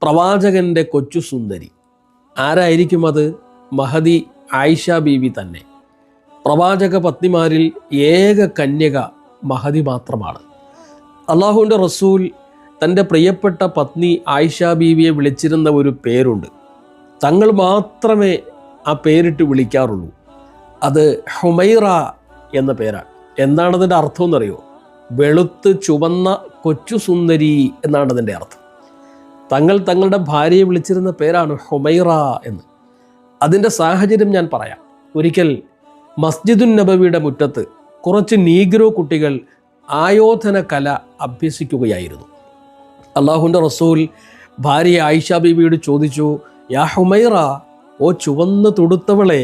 പ്രവാചകൻ്റെ കൊച്ചു സുന്ദരി. ആരായിരിക്കും അത്? മഹദി ആയിഷ ബീവി തന്നെ. പ്രവാചക പത്നിമാരിൽ ഏക കന്യക മഹദി മാത്രമാണ്. അള്ളാഹുവിൻ്റെ റസൂൽ തൻ്റെ പ്രിയപ്പെട്ട പത്നി ആയിഷ ബീവിയെ വിളിച്ചിരുന്ന ഒരു പേരുണ്ട്. തങ്ങൾ മാത്രമേ ആ പേരിട്ട് വിളിക്കാറുള്ളൂ. അത് ഹുമൈറ എന്ന പേരാണ്. എന്താണ് അതിൻ്റെ അർത്ഥം എന്നറിയോ? വെളുത്ത് ചുവന്ന കൊച്ചു സുന്ദരി എന്നാണ് അതിൻ്റെ അർത്ഥം. തങ്ങൾ തങ്ങളുടെ ഭാര്യയെ വിളിച്ചിരുന്ന പേരാണ് ഹുമൈറ എന്ന്. അതിൻ്റെ സാഹചര്യം ഞാൻ പറയാം. ഒരിക്കൽ മസ്ജിദുൻ നബവിയുടെ മുറ്റത്ത് കുറച്ച് നീഗ്രോ കുട്ടികൾ ആയോധന കല അഭ്യസിക്കുകയായിരുന്നു. അള്ളാഹുവിൻ്റെ റസൂൽ ഭാര്യ ആയിഷ ബീവിയോട് ചോദിച്ചു, യാ ഹുമൈറ, ഓ ചുവന്ന് തുടുത്തവളെ,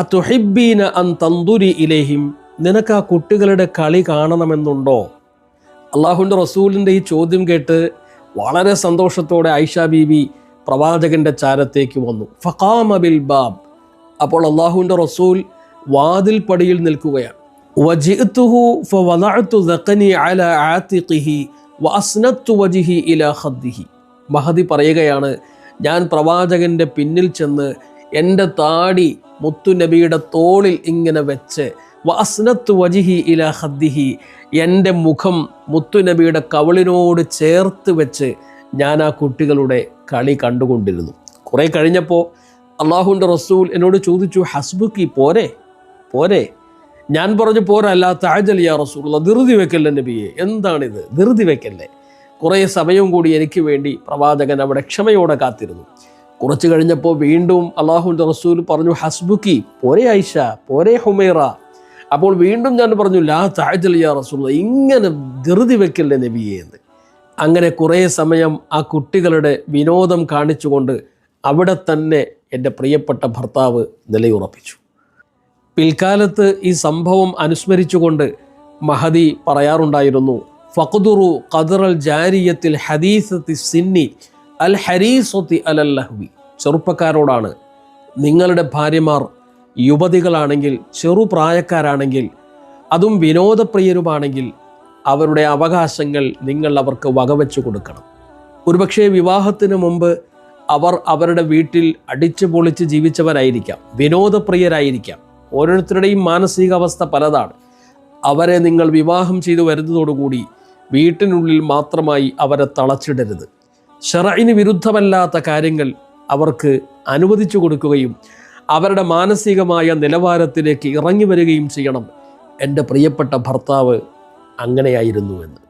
അതുഹിബ്ബീന അൻ തന്ദുരി ഇലൈഹിം, നിനക്ക് ആ കുട്ടികളുടെ കളി കാണണമെന്നുണ്ടോ? അള്ളാഹുവിൻ്റെ റസൂലിൻ്റെ ഈ ചോദ്യം കേട്ട് വളരെ സന്തോഷത്തോടെ ആയിഷ ബീവി പ്രവാചകൻ്റെ ചാരത്തേക്ക് വന്നു. ഫഖാമ ബിൽ ബാബ്. അപ്പോൾ അള്ളാഹുവിൻ്റെ റസൂൽ വാതിൽ പടിയിൽ നിൽക്കുകയാണ്. വജിഅ്തുഹു ഫവദഅ്തു ദഖനി അലാ ആതിഖിഹി വഅസ്നത്തു വജ്ഹി ഇലാ ഖദ്ദിഹി. മഹദി പറയുകയാണ്, ഞാൻ പ്രവാചകൻ്റെ പിന്നിൽ ചെന്ന് എൻ്റെ താടി മുത്തുനബിയുടെ തോളിൽ ഇങ്ങനെ വെച്ച്, വഅസ്നത്തു വജ്ഹി ഇലാ ഖദ്ദിഹി, എൻ്റെ മുഖം മുത്തുനബിയുടെ കവിളിനോട് ചേർത്ത് വെച്ച് ഞാൻ ആ കുട്ടികളുടെ കളി കണ്ടുകൊണ്ടിരുന്നു. കുറേ കഴിഞ്ഞപ്പോൾ അള്ളാഹുവിൻ്റെ റസൂൽ എന്നോട് ചോദിച്ചു, ഹസ്ബുക്കി, പോരെ പോരെ? ഞാൻ പറഞ്ഞു, പോരാ, അല്ലാ തഅജൽ യാ റസൂലുള്ളാഹ്, ധൃതി വെക്കല്ലേ നബിയെ, എന്താണിത്, ധൃതി വെക്കല്ലേ. കുറേ സമയം കൂടി എനിക്ക് വേണ്ടി പ്രവാചകൻ അവിടെ ക്ഷമയോടെ കാത്തിരുന്നു. കുറച്ച് കഴിഞ്ഞപ്പോൾ വീണ്ടും അള്ളാഹുവിൻ്റെ റസൂൽ പറഞ്ഞു, ഹസ്ബുക്കി, പോരെ ആയിഷ, പോരെ ഹുമൈറ. അപ്പോൾ വീണ്ടും ഞാൻ പറഞ്ഞു, ലാ തഅജൽ യാ റസൂലുള്ളാഹ്, ഇങ്ങനെ ധൃതി വെക്കല്ലേ നബിയെ എന്ന്. അങ്ങനെ കുറേ സമയം ആ കുട്ടികളുടെ വിനോദം കാണിച്ചുകൊണ്ട് അവിടെ തന്നെ എൻ്റെ പ്രിയപ്പെട്ട ഭർത്താവ് നിലയുറപ്പിച്ചു. പിൽക്കാലത്ത് ഈ സംഭവം അനുസ്മരിച്ചുകൊണ്ട് മഹദി പറയാറുണ്ടായിരുന്നു, ഫഖ്ദുറു ഖദ്റൽ ജാരിയത്തിൽ ഹദീസത്തി സിന്നി അൽ ഹരീസത്തി അലൽ ലഹ്വി. ചെറുപ്പക്കാരോടാണ്, നിങ്ങളുടെ ഭാര്യമാർ യുവതികളാണെങ്കിൽ, ചെറുപ്രായക്കാരാണെങ്കിൽ, അതും വിനോദപ്രിയരുമാണെങ്കിൽ അവരുടെ അവകാശങ്ങൾ നിങ്ങൾ അവർക്ക് വകവെച്ചു കൊടുക്കണം. ഒരുപക്ഷെ വിവാഹത്തിന് മുമ്പ് അവർ അവരുടെ വീട്ടിൽ അടിച്ചു പൊളിച്ച് ജീവിച്ചവരായിരിക്കാം, വിനോദപ്രിയരായിരിക്കാം. ഓരോരുത്തരുടെയും മാനസികാവസ്ഥ പലതാണ്. അവരെ നിങ്ങൾ വിവാഹം ചെയ്തു വരുന്നതോടുകൂടി വീട്ടിനുള്ളിൽ മാത്രമായി അവരെ തളച്ചിടരുത്. ശറഇന് വിരുദ്ധമല്ലാത്ത കാര്യങ്ങൾ അവർക്ക് അനുവദിച്ചു കൊടുക്കുകയും അവരുടെ മാനസികമായ നിലവാരത്തിലേക്ക് ഇറങ്ങി വരികയും ചെയ്യണം. എൻ്റെ പ്രിയപ്പെട്ട ഭർത്താവ് അങ്ങനെയായിരുന്നു എന്ന്.